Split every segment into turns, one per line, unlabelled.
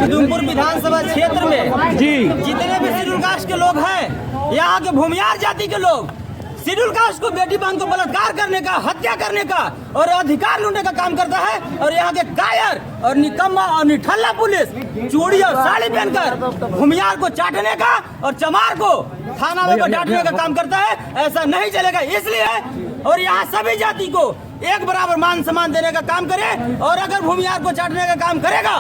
उधमपुर विधानसभा क्षेत्र में
जी
जितने भी शेड्यूल कास्ट के लोग हैं, यहाँ के भूमियार जाति के लोग शेड्यूल कास्ट को बेटी बहन को बलात्कार करने का, हत्या करने का और अधिकार लूटने का काम करता है। और यहाँ के कायर और निकम्मा और निठल्ला पुलिस चूड़ी और साड़ी पहनकर भूमियार को चाटने का और चमार को थाना में डांटने का काम करता है। ऐसा नहीं चलेगा, इसलिए और यहाँ सभी जाति को एक बराबर मान सम्मान देने का काम करे। और अगर भूमियार को चाटने का काम करेगा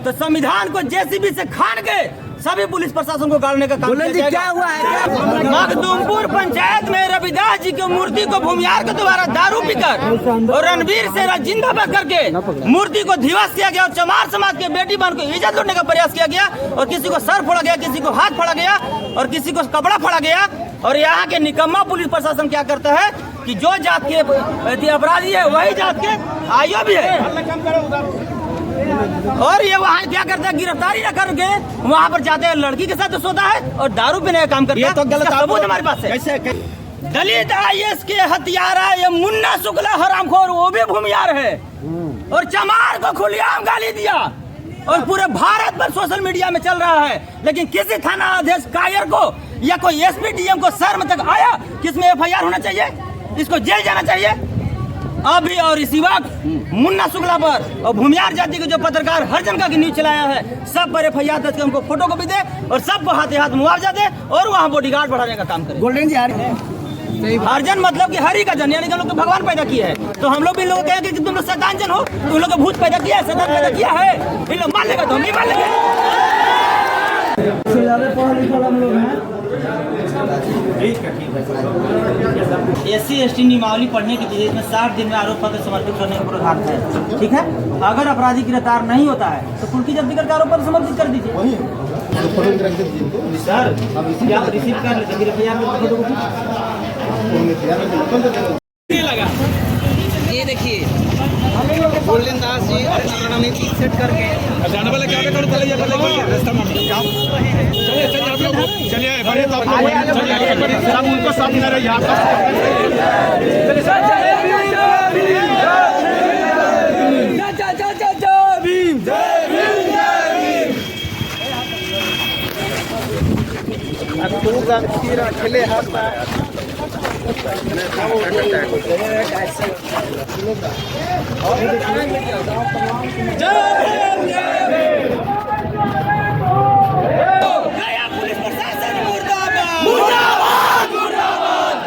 तो संविधान को जेसीबी से खान के सभी पुलिस प्रशासन को गाड़ने का काम किया
क्या हुआ है?
मखदूमपुर पंचायत में रविदास जी की मूर्ति को भूमियार के द्वारा दारू पीकर और रणवीर से जिंदाबाद करके मूर्ति को ध्वस्त किया गया और चमार समाज के बेटी बहन को इज्जत लूटने का प्रयास किया गया। और किसी को सर फोड़ा गया, किसी को हाथ फोड़ा गया और किसी को कपड़ा फोड़ा गया। और यहाँ के निकम्मा पुलिस प्रशासन क्या करता है कि जो जात के अपराधी है वही जात के आईओ भी है। और ये वहाँ क्या करता है, गिरफ्तारी न करके वहाँ पर जाते हैं, लड़की के साथ सोता है और दारू पीने का काम करता है।
तो गलत
सबूत हमारे पास है। दलित आईएएस के हत्यारा ये मुन्ना शुक्ला हरामखोर वो भी भूमियार है और चमार को खुलेआम गाली दिया और पूरे भारत पर सोशल मीडिया में चल रहा है। लेकिन किसी थाना अध्यक्ष कायर को या कोई एसपी डीएम को शर्म तक आया कि इसमें एफआईआर होना चाहिए, इसको जेल जाना चाहिए। अभी और इसी वक्त मुन्ना शुक्ला पर और भूमियार जाति के जो पत्रकार हर जनता की न्यूज चलाया है, सब पर एफआईआर दर्ज कर उनको फोटो कॉपी दे और सबको हाथे हाथ मुआवजा दे और वहाँ बॉडीगार्ड बढ़ाने का काम करे।
गोल्डन जी
हरिजन मतलब कि हरि का जन, यानी कि लोग तो भगवान पैदा किए हैं। तो हम लोग भी लोग कहेंगे कि तुम लोग शैतान जन हो, तुम लोग भूत पैदा किया है, शैतान पैदा किया है, इन लोग मान लेगा तो हम नहीं मान लेंगे। SC/ST नियमावली पढ़ने की चीज इसमें 60 दिन में आरोप पत्र समर्पित करने का प्रावधान है। ठीक है, अगर अपराधी गिरफ्तार नहीं होता है तो कुर्की जब्ती करके आरोप पत्र समर्पित कर दीजिए। सर आप रिसीव कर लेते लगा। ये देखिए गोल्डन दास जी अपना रणनीति सेट करके
जाने वाले क्या करो, चलिए रास्ता में चलिए बढ़िया, तो आप उनको साथ में रहे यहाँ अकेले हाथ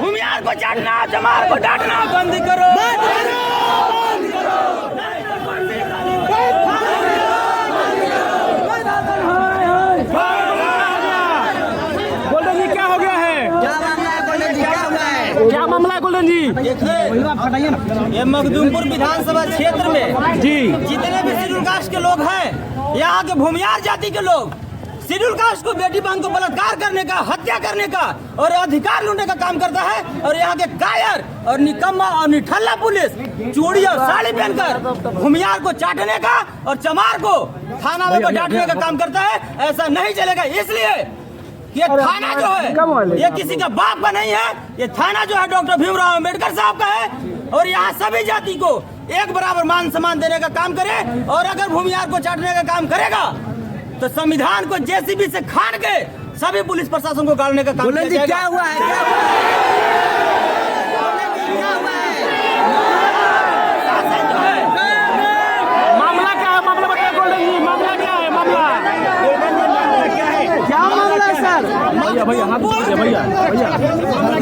भूमियार को चाटना, चमार को डांटना बंद करो।
गोल्डन जी क्या हो गया है? क्या मामला है गोल्डन जी?
देखिए ये मखदूमपुर विधानसभा क्षेत्र में
जी
जितने भी शेड्यूल कास्ट के लोग हैं, यहाँ के भूमियार जाति के लोग शेड्यूल कास्ट को बेटी बहन को बलात्कार करने का, हत्या करने का और अधिकार लूटने का काम करता है। और यहाँ के कायर और निकम्मा और निठल्ला पुलिस चूड़ी और साड़ी पहनकर भूमियार को चाटने का और चमार को थाना में डांटने का काम करता है। ऐसा नहीं चलेगा, इसलिए ये थाना जो है ये किसी का बाप का नहीं है। ये थाना जो है डॉक्टर भीमराव अम्बेडकर साहब का है। और यहाँ सभी जाति को एक बराबर मान सम्मान देने का काम करे। और अगर भूमियार को चाटने का काम करेगा तो संविधान को जेसीबी से खान के सभी पुलिस प्रशासन को गाड़ने का काम किया जाएगा।
क्या हुआ है? मामला क्या है? मामला बताइए गोल्डन जी, मामला क्या है? मामला क्या मामला है सर? भैया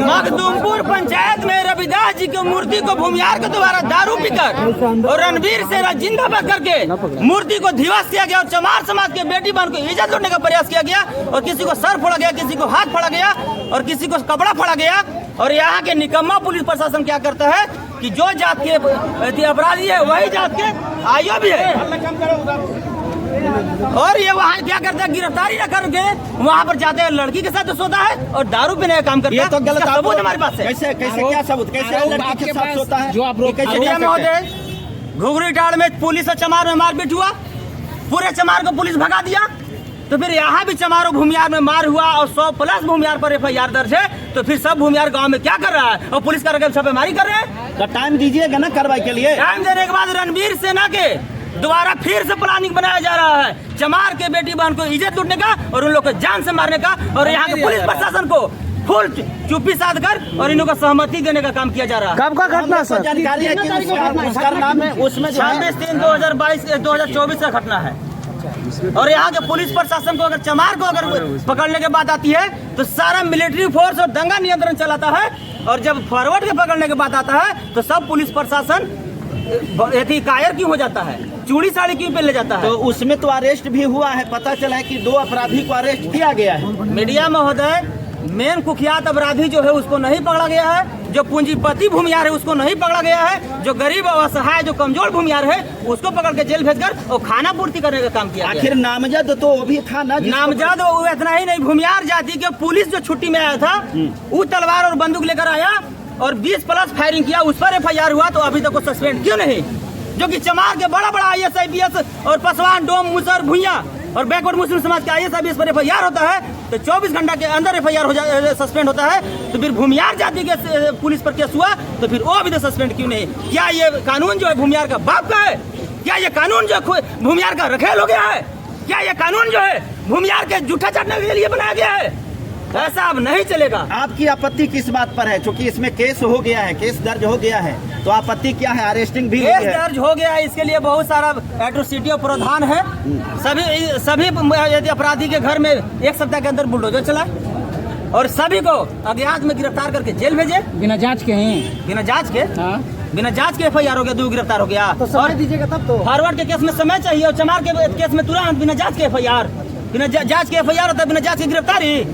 मखदूमपुर पंचायत में रविदास जी की मूर्ति को भूमियार के द्वारा दारू पीकर और रणवीर से जिंदाबाद करके मूर्ति को ध्वस्त किया गया और चमार समाज के बेटी बहन को इज्जत लूटने का प्रयास किया गया। और किसी को सर फोड़ा गया, किसी को हाथ फोड़ा गया और किसी को कपड़ा फोड़ा गया। और यहाँ के निकम्मा पुलिस प्रशासन क्या करता है कि जो जात के अपराधी है वही जात के आईओ भी है। और ये वहाँ क्या करता है, गिरफ्तारी न करके वहाँ पर जाते हैं, लड़की के साथ सोता है और दारू पीने का काम करता है।
ये तो गलत
सबूत हमारे पास है।
कैसे क्या सबूत? कैसे लड़की के साथ सोता है? जो आप
महोदय घुघरी टाड़ में पुलिस और चमार में मारपीट हुआ, पूरे चमार को पुलिस भगा दिया। तो फिर यहाँ भी चमार और भूमियार में मार हुआ और 100+ भूमियार पर एफआईआर दर्ज है। तो फिर सब भूमियार गांव में क्या कर रहा है और पुलिस का छापेमारी कर रहे हैं।
टाइम दीजिएगा ना कार्रवाई के लिए।
टाइम देने के बाद रणवीर सेना के दोबारा फिर से प्लानिंग बनाया जा रहा है चमार के बेटी बहन को इज्जत लूटने का और उन लोग को जान से मारने का, और यहाँ के पुलिस प्रशासन को फुल चुप्पी साध कर और इन लोगों को सहमति देने का काम किया जा रहा है।
कब का घटना सर?
जानकारी है कि उसका नाम है उसमें
26/3/2024 का घटना है। और यहाँ के पुलिस प्रशासन को अगर चमार को अगर पकड़ने की बात आती है तो सारा मिलिट्री फोर्स और दंगा नियंत्रण चलाता है, और जब फॉरवर्ड के पकड़ने की बात आता है तो सब पुलिस प्रशासन कायर क्यों हो जाता है, चूड़ी साड़ी क्यों पहन ले जाता है।
तो उसमें तो अरेस्ट भी हुआ है, पता चला है कि 2 अपराधी को अरेस्ट किया गया है।
मीडिया महोदय, मेन कुख्यात अपराधी जो है उसको नहीं पकड़ा गया है, जो पूंजीपति भूमियार है उसको नहीं पकड़ा गया है, जो गरीब असहाय जो कमजोर भूमियार है उसको पकड़ के जेल भेजकर और खाना पूर्ति करने का काम किया।
आखिर नामजद तो वो भी था ना,
नामजद वो इतना ही नहीं, भूमियार जाति के पुलिस जो छुट्टी में आया था वो तलवार और बंदूक लेकर आया और 20+ फायरिंग किया, उस पर FIR हुआ, तो अभी तक वो सस्पेंड क्यों नहीं? जो कि चमार के बड़ा बड़ा IAS IPS और पासवान डोम मुसर भुइया और बैकवर्ड मुस्लिम समाज के IAS IPS पर FIR होता है तो 24 घंटा के अंदर FIR हो जाए, सस्पेंड होता है, तो फिर भूमियार जाति के पुलिस पर केस हुआ तो फिर वो अभी तक सस्पेंड क्यों नहीं? क्या ये कानून जो है भूमियार का बाप का है? क्या ये कानून जो भूमियार का रखेल हो गया है? क्या ये कानून जो है भूमियार के जूठा चाटने के लिए बनाया गया है? ऐसा अब नहीं चलेगा।
आपकी आपत्ति किस बात पर है? क्योंकि इसमें केस हो गया है, केस दर्ज हो गया है, तो आपत्ति क्या है? अरेस्टिंग भी
केस दर्ज हो गया है, इसके लिए बहुत सारा एट्रोसिटी और प्रावधान है। सभी यदि अपराधी के घर में 1 सप्ताह के अंदर बुलडोजर चला और सभी को अज्ञात में गिरफ्तार करके जेल भेजे
बिना जांच के हैं?
बिना जांच के, बिना जांच के FIR हो गया, 2 गिरफ्तार हो गया।
तो समय दीजिएगा तब तो।
फॉरवर्ड के केस में समय चाहिए और चमार के केस में तुरंत बिना जांच के FIR, बिना जांच के FIR होता है, बिना जांच की गिरफ्तारी।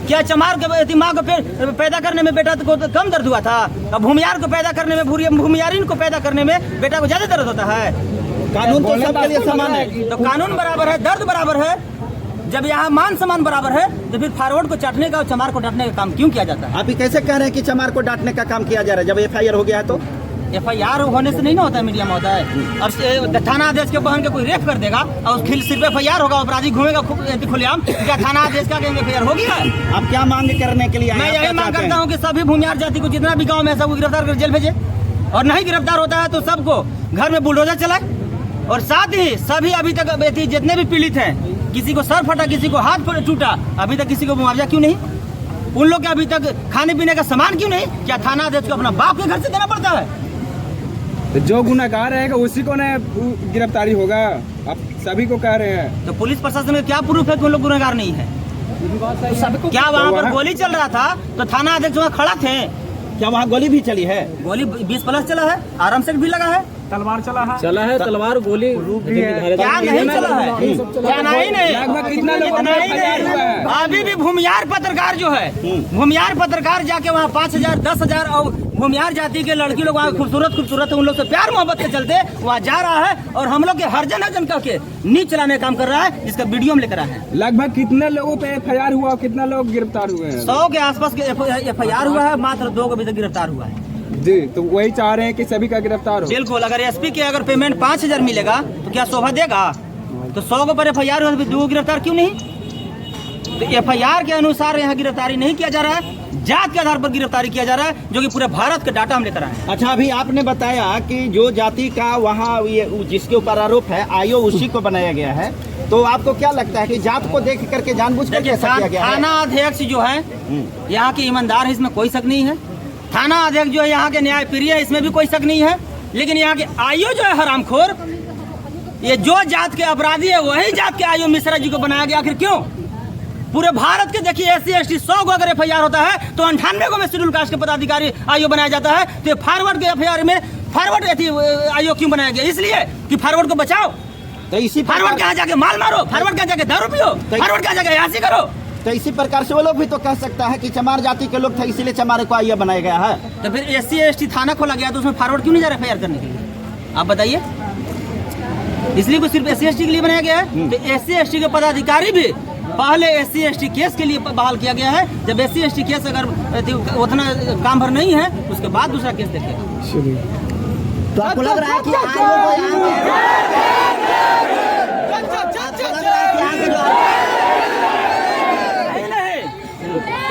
क्या चमार के माँ को पैदा करने में बेटा को तो कम दर्द हुआ था? अब भूमियार को पैदा करने में, भूमियारिन को पैदा करने में बेटा को ज्यादा दर्द होता है।
कानून तो सबके लिए समान है,
तो कानून बराबर है, दर्द बराबर है। जब यहाँ मान सम्मान बराबर है तो फिर फॉरवर्ड को चाटने का और चमार को डांटने का काम क्यों किया जाता है?
आप ही कैसे कह रहे हैं कि चमार को डांटने का काम किया जा रहा है जब FIR हो गया है? तो
FIR होने से नहीं ना होता है मीडिया महोदय। और थाना आदेश के बहन के कोई रेप कर देगा और सिर्फ FIR होगा, अपराधी घूमेगा खुलेआम, क्या थाना आदेश का FIR हो गया?
आप क्या मांग करने के लिए आए?
मैं यही मांग करता हूँ कि सभी भूमियार जाति को जितना भी गांव में है सबको गिरफ्तार कर जेल भेजे, और नहीं गिरफ्तार होता है तो सबको घर में बुलडोजर चलाए, और साथ ही सभी अभी तक जितने भी पीड़ित हैं, किसी को सर फटा, किसी को हाथ टूटा, अभी तक किसी को मुआवजा क्यों नहीं? उन लोग के अभी तक खाने पीने का सामान क्यों नहीं? क्या थाना आदेश को अपना बाप के घर से देना पड़ता है?
तो जो गुनाहगार रहेगा उसी को ना गिरफ्तारी होगा, आप सभी को कह रहे हैं।
तो पुलिस प्रशासन में क्या प्रूफ है कि उन लोग गुनाहगार नहीं है? क्या वहाँ पर गोली चल रहा था तो थाना अध्यक्ष वहाँ खड़ा थे?
क्या वहाँ गोली भी चली है?
गोली 20+ चला है, आराम से भी लगा है,
तलवार चला है, तलवार गोली
क्या नहीं चला है? क्या नहीं?
कितना लोग
इतना ही नहीं। अभी भी भूमियार पत्रकार जो है, भूमियार पत्रकार जाके वहाँ 5,000 10,000 और भूमियार जाति के लड़की लोग वहाँ खूबसूरत उन लोग से प्यार मोहब्बत के चलते वहाँ जा रहा है और हम लोग के हर जन के नीच चलाने का काम कर रहा है, जिसका वीडियो हम लेकर आए हैं।
लगभग कितने लोगों पे FIR हुआ और कितना लोग गिरफ्तार हुए हैं?
100 के आसपास के FIR हुआ है, मात्र 2 को अभी तक गिरफ्तार हुआ है।
जी, तो वही चाह रहे हैं कि सभी का गिरफ्तार हो।
बिल्कुल, अगर SP के अगर पेमेंट 5,000 मिलेगा तो क्या शोभा देगा? तो 100 के पर FIR हुआ तो 2 गिरफ्तार क्यों नहीं? तो FIR के अनुसार यहाँ गिरफ्तारी नहीं किया जा रहा है, जात के आधार पर गिरफ्तारी किया जा रहा है, जो कि पूरे भारत का डाटा हम लेकर आए हैं।
अच्छा, अभी आपने बताया कि जो जाति का वहाँ जिसके ऊपर आरोप है आयो उसी को बनाया गया है, तो आपको क्या लगता है कि जात को देख करके जानबूझकर कैसा किया गया है?
थाना अध्यक्ष जो है यहाँ के ईमानदार है, इसमें कोई शक नहीं है। थाना अध्यक्ष जो है यहाँ के न्याय प्रिय है, इसमें भी कोई शक नहीं है। लेकिन यहाँ के आयो जो है हरामखोर, ये जो जात के अपराधी है वही जात के आयो मिश्रा जी को बनाया गया। आखिर क्यों? पूरे भारत के देखिए SC ST 100 को अगर FIR होता है तो 98 को में शेड्यूल कास्ट के पदाधिकारी आयोग बनाया जाता है, तो फॉरवर्ड के FIR में फॉरवर्ड आयोग क्यों बनाया गया? इसलिए कि फॉरवर्ड को बचाओ।
तो इसी
फॉरवर्ड कहाँ जाके माल मारो, फॉरवर्ड कहाँ जाके दारू पियो, फॉरवर्ड कहाँ जाके यासी करो।
तो इसी प्रकार से वो लोग भी तो कह सकता है कि चमार जाति के लोग थे इसीलिए चमार को आइया बनाया गया है।
तो फिर SC ST थाना खोला गया तो उसमें फॉरवर्ड क्यों नहीं जा रहा FIR करने के लिए? आप बताइए। इसलिए को सिर्फ SC ST के लिए बनाया गया है। तो SC ST के पदाधिकारी भी पहले SC ST केस के लिए बहाल किया गया है। जब SC ST केस अगर उतना काम भर नहीं है उसके बाद दूसरा केस देखेगा।
तो आपको लग रहा है कि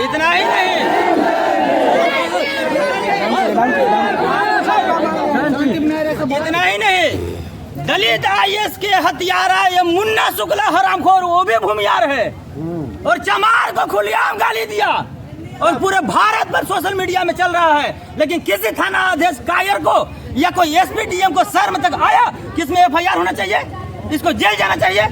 इतना ही नहीं, इतना ही नहीं, दलित IAS के हत्यारा ये मुन्ना शुक्ला हरामखोर वो भी भूमियार है और चमार को खुलेआम गाली दिया और पूरे भारत पर सोशल मीडिया में चल रहा है। लेकिन किसी थाना अध्यक्ष कायर को या कोई SP DM को शर्म तक आया कि इसमें FIR होना चाहिए, इसको जेल जाना चाहिए।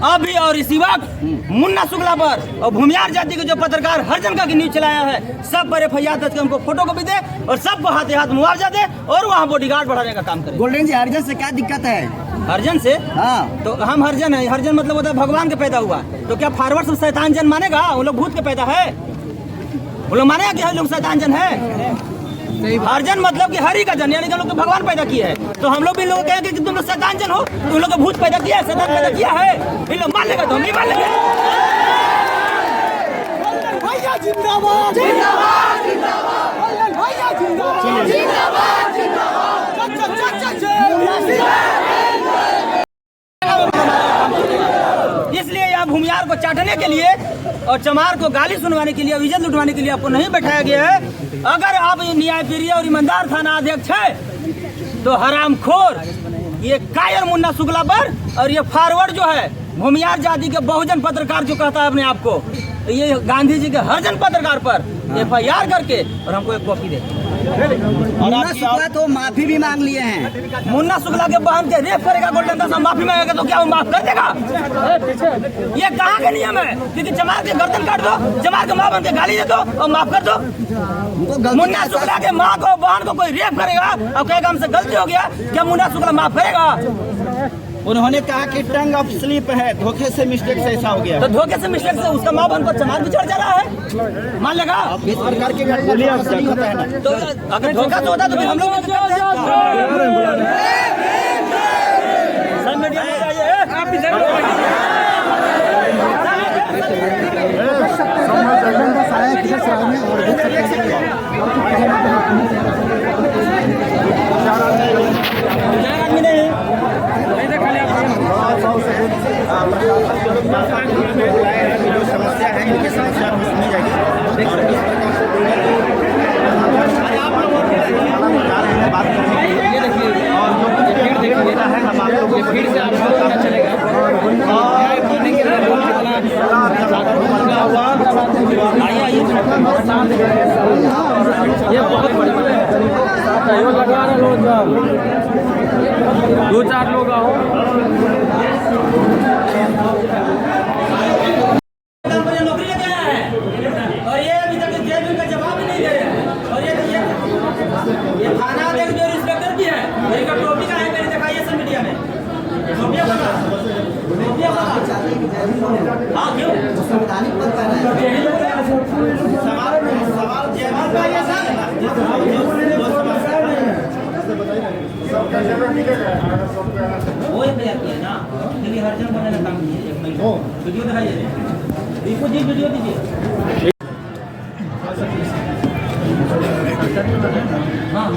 अभी और इसी वक्त मुन्ना शुक्ला पर और भूमियार जाति के जो पत्रकार हरजन का की न्यूज चलाया है, सब पर FIR दर्ज कर उनको फोटो कॉपी दे और सबको हाथे हाथ मुआवजा दे और वहाँ बॉडीगार्ड बढ़ाने का काम करे।
गोल्डन जी हरिजन से क्या दिक्कत है?
हरजन से
हाँ,
तो हम हरजन है, हरजन मतलब होता है भगवान के पैदा हुआ, तो क्या फॉरवर्ड सब शैतान जन मानेगा? उन लोग भूत के पैदा है, उन लोग मानेगा कि हम लोग शैतान जन है? हरजन मतलब कि हरि का जन, यानी कि हम लोग तो भगवान पैदा किए हैं। तो हम लोग भी लोग कहेंगे कि तुम लोग शैतान जन हो, तुम लोग को भूत पैदा किया है, शैतान पैदा किया है, इन लोग मान लेगा तो हम नहीं मान लेंगे।
भैया जिंदाबाद जिंदाबाद जिंदाबाद भैया जिंदाबाद जिंदाबाद
इसलिए यहाँ भूमियार को चाटने के लिए और चमार को गाली सुनवाने के लिए और इज्जत लुटवाने के लिए आपको नहीं बैठाया गया है। अगर आप न्यायप्रिय और ईमानदार थाना अध्यक्ष है तो हरामखोर ये कायर मुन्ना शुक्ला पर और ये फॉरवर्ड जो है भूमियार जाति के बहुजन पत्रकार जो कहता है अपने आप को, ये गांधी जी के हरजन पत्रकार पर FIR करके और हमको एक कॉपी दे।
मुन्ना शुक्ला तो माफी भी मांग लिए हैं।
मुन्ना शुक्ला के बहन के रेप करेगा गोल्डन दास, माफी मांगेगा तो क्या वो माफ कर देगा? ये कहाँ का नियम है? क्योंकि चमार के गर्दन काट दो, चमार के माँ बहन के गाली दे दो और माफ कर दो। मुन्ना शुक्ला के माँ को बहन को कोई रेप करेगा और कहेगा हमसे गलती हो गया, क्या मुन्ना शुक्ला माफ करेगा?
उन्होंने कहा कि टंग ऑफ स्लिप है, धोखे से मिस्टेक से ऐसा हो गया।
तो धोखे से मिस्टेक से उसका माँ बहन पर चमार भी चढ़ जा रहा है, मान लेगा?
इस प्रकार के घटना नहीं होता है ना।
तो अगर धोखा तो होता तो फिर हम लोग
समस्या है इनकी समस्या को सुनी जाएगी बात करने के लिए और जो कुछ भीड़ होता है हम आप लोगों को भीड़ से आपको पता चलेगा
ये बहुत बड़ी दो चार लोग आओ नौकरी लेके आया है और ये अभी तक जेल का जवाब ही नहीं दे रहे हैं। और ये थाना अध्यक्ष जो इंस्पेक्टर भी है, मेरी का टोपी का है, मेरी दिखाइए सब मीडिया में टोपिया वाला हाँ क्यों
संवैधानिक पद पर
वो तैयार किया ना, क्योंकि हर जन बनने का काम किया एक महीना वीडियो दिखाइए, इसको जी वीडियो दीजिए। हाँ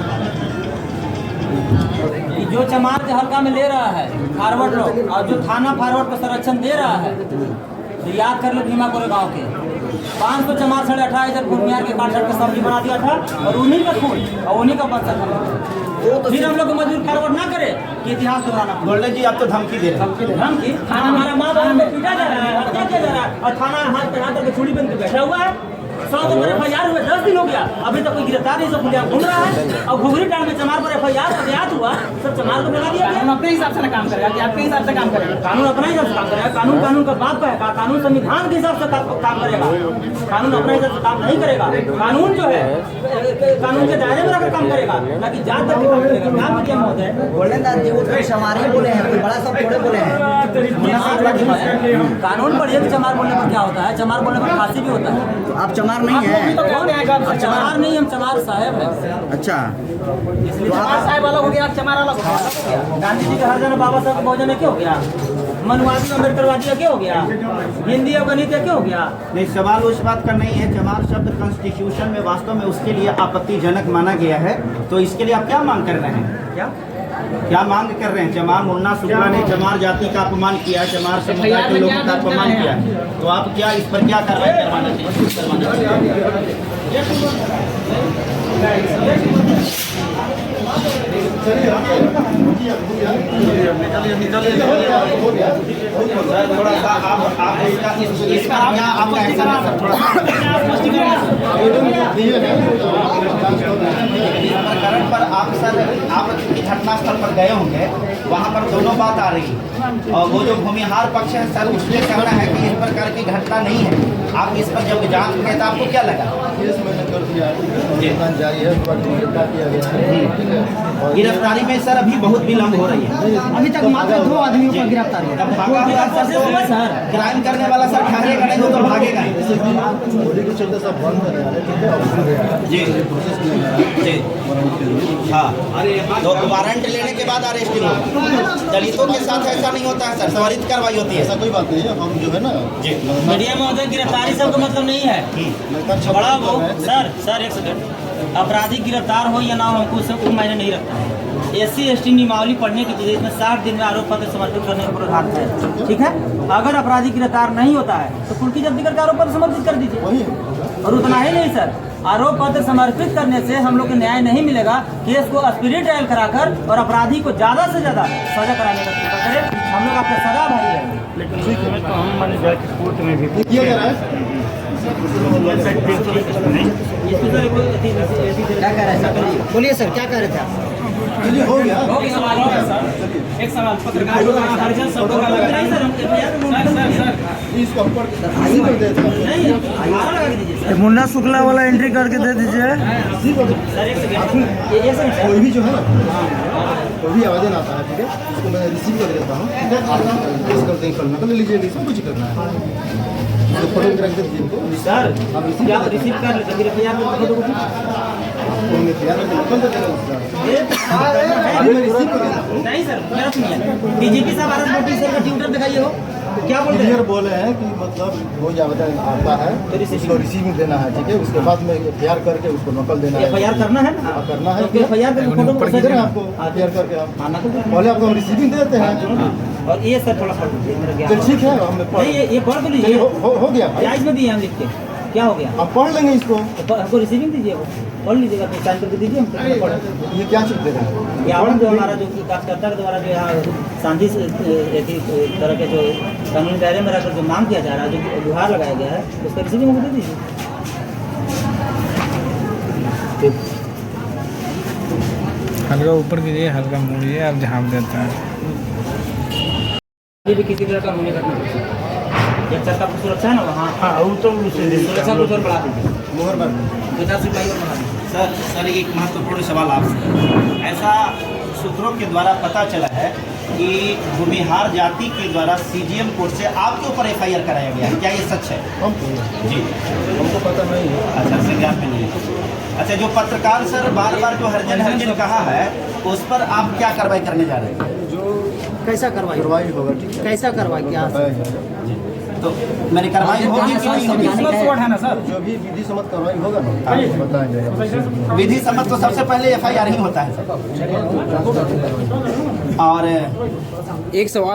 जो चमार के हल्का में ले रहा है फॉरवर्ड लोग और जो थाना फॉरवर्ड को संरक्षण दे रहा है, तो याद कर लो भीमा कोरे गाँव के 500 चमार 18,500 भूमियार के काट के सब्जी बना दिया था और उन्हीं का खून और उन्हीं का बच्चा फिर हम लोग को मजदूर फॉरवर्ड ना करे कि इतिहास दोहराना।
गोल्डन जी आप तो धमकी दे रहे हैं।
धमकी? थाना हमारा माँ बहन को पीटा जा रहा है, हत्या किया जा रहा है और थाना हाथ पे हाथ करके छुरी बन के बैठा हुआ है। 100 तो FIR हुए 10 दिन हो गया, अभी तक कोई गिरफ्तार नहीं, सब खुलिया घूम रहा है और घुघरी टांग में चमार पर FIR अज्ञात हुआ, सब चमार को लगा दिया गया।
अपने हिसाब से ना काम करेगा कि आपके हिसाब से काम करेगा?
कानून अपना हिसाब से काम करेगा, कानून का बाप है, कानून संविधान के हिसाब से काम करेगा, कानून अपने हिसाब से काम नहीं करेगा। कानून जो है कानून के दायरे में रखकर काम करेगा, ना कि जात करके काम करेगा। काम क्या होता है?
गोल्डन दास जी वो तो चमार ही बोले हैं, कोई बड़ा सब थोड़े बोले हैं।
कानून पढ़िए कि चमार बोलने पर क्या होता है, चमार बोलने पर फांसी भी होता है।
आप चमार नहीं है?
हम चमार नहीं, हम चमार साहब है।
अच्छा,
इसलिए चमार साहब अलग हो गया, चमार अलग हो गया। गांधी जी के हरजन बाबा साहब बहुजन क्या हो गया, मनुवादी अम्बेडकरवादी क्या हो गया, हिंदी और गणित क्या हो गया?
नहीं, सवाल उस बात का नहीं है। चमार शब्द कॉन्स्टिट्यूशन में वास्तव में उसके लिए आपत्तिजनक माना गया है, तो इसके लिए आप क्या मांग कर रहे हैं? क्या मांग कर रहे हैं? चमार मुन्ना शुक्ला ने चमार जाति का अपमान किया, चमार समुदाय के लोगों का अपमान किया, तो आप क्या इस पर क्या कार्रवाई करवाना चाहिए? सर थोड़ा सा आप इसका आपका एक्शन है सर, थोड़ा प्रकरण पर आप सर आप घटनास्थल पर गए होंगे, वहाँ पर दोनों बात आ रही है और वो जो भूमिहार पक्ष है सर उसमें कहना है कि इस प्रकार की घटना नहीं है। आप इस पर जब जांच किए तो आपको क्या लगा?
मैंने कर दिया है, जारी है, गिरफ्तार किया गया है।
गिरफ्तारी में सर अभी बहुत विलम्ब हो रही है।
अभी तक मात्र 2 आदमियों को गिरफ्तार किया।
जब भागा हुआ सर क्राइम करने वाला सर ठहरेगा नहीं, वो तो भागेगा।
होली के चलते सब बंद कर रहे हैं, ठीक है, ऑप्शन दे रहा है।
जी जी हाँ, तो वारंट लेने के बाद अरेस्ट होगा। दलितों के साथ ऐसा नहीं होता है सर, त्वरित कार्रवाई होती है।
ऐसा कोई बात नहीं है, हम जो है ना
जी
मीडिया महोदय, गिरफ्तारी सबका मतलब नहीं है बड़ा वो। सर एक सेकंड, अपराधी गिरफ्तार हो या ना हो हमको उससे कोई मायने नहीं रखता है। SC/ST नियमावली पढ़ने की चीज़, इसमें 60 दिन में आरोप पत्र समर्पित करने का प्रावधान है, ठीक है। अगर अपराधी गिरफ्तार नहीं होता है तो कुर्की जब्ती करके आरोप पत्र समर्पित कर दीजिए। और उतना ही नहीं सर, आरोप पत्र समर्पित करने से हम लोग को न्याय नहीं मिलेगा। केस को स्पिरिट ट्रायल कराकर और अपराधी को ज़्यादा से ज़्यादा सजा कराने का प्रयास करें। हम लोग आपके सगा भाई हैं।
किया जा रहा है।
क्या कह रहे हैं सर? बोलिए सर, क्या कह रहे थे आप?
चलिए हो गया।
एक सवाल पत्रकार हरिजन शब्दों का लगा नहीं सर,
इसको हम इसी पर देते हैं।
मुन्ना शुक्ला वाला एंट्री करके दे दीजिए।
इसी पर कोई भी जो है ना, कोई भी आवेदन आता है, ठीक है, उसको मैं रिसीव कर देता हूँ, ठीक है। आप केस करते हैं, कल नकल ले लीजिए, इसमें कुछ करना है। तो फोटो रख दे दीजिए इनको।
सर
आप
क्या रिसीव कर लेते फिर FIR में फोटो को
आपको मैं तैयार करके नकल दे देगा उसका।
नहीं
मैं रिसीव कर देता हूँ।
सर, मेरा सुनिए, DGP साहब भारत मोदी सर का ट्विटर दिखाइए हो तो क्या बोलते
क्लियर
हैं?
बोले हैं कि मतलब रोज आवेदन आता है, उसको रिसीविंग देना है, ठीक है। उसके बाद में FIR करके उसको नकल देना है।
FIR करना है ना?
हाँ, करना है।
तो FIR करके फोटो को
इधर है आपको FIR करके आप
हाँ, नकल दे।
पहले आपको हम रिसीविंग देते हैं।
और ये सर थोड़ा पढ़ लीजिए, मेरा
चल
ज्ञान
ठीक है, हम
नहीं, ये पढ़ तो लीजिए।
हो गया भाई।
क्या इसमें दिए हम लिख के, क्या हो गया?
हम पढ़ लेंगे इसको।
तो हमको रिसीविंग दीजिए, वो पढ़ लीजिएगा, फिर साइन करके दीजिए, हम पढ़ें।
ये क्या चीज दे रहे हैं?
ज्ञापन जो हमारा जो कार्यकर्ता के द्वारा जो यहाँ शांति से तरह के जो कानूनी दायरे में रहकर जो मांग किया जा रहा है, जो गुहार लगाया गया है, उसका रिसीविंग हमको दे दीजिए।
हल्का ऊपर कीजिए, हल्का मोड़िए, आप झाँप देता है।
ये भी किसी तरह का होने का जब सरकार की सुरक्षा है ना वहाँ, हाँ तो सुरक्षा को और बढ़ा दीजिए,
मोहर बार
50 सिपाही और बढ़ा दीजिए।
सर एक महत्वपूर्ण सवाल आपसे। ऐसा सूत्रों के द्वारा पता चला है कि भूमिहार जाति के द्वारा CGM कोर्ट से आपके ऊपर FIR कराया गया है, क्या ये सच है? जी
हमको पता नहीं है।
अच्छा, से ज्ञान में नहीं है। अच्छा, जो पत्रकार सर बार बार जो हरजन कहा है, उस पर आप क्या कार्रवाई करने जा रहे हैं?
कैसा करवाई?
कार्रवाई होगा, ठीक है।
कैसा करवाई? क्या
तो मेरी कार्रवाई होगी कि नहीं होगी?
है ना सर,
जो भी विधि सम्मत कार्रवाई होगा ना, बताएंगे।
विधि सम्मत तो सबसे पहले FIR ही होता है सर। और
एक सवाल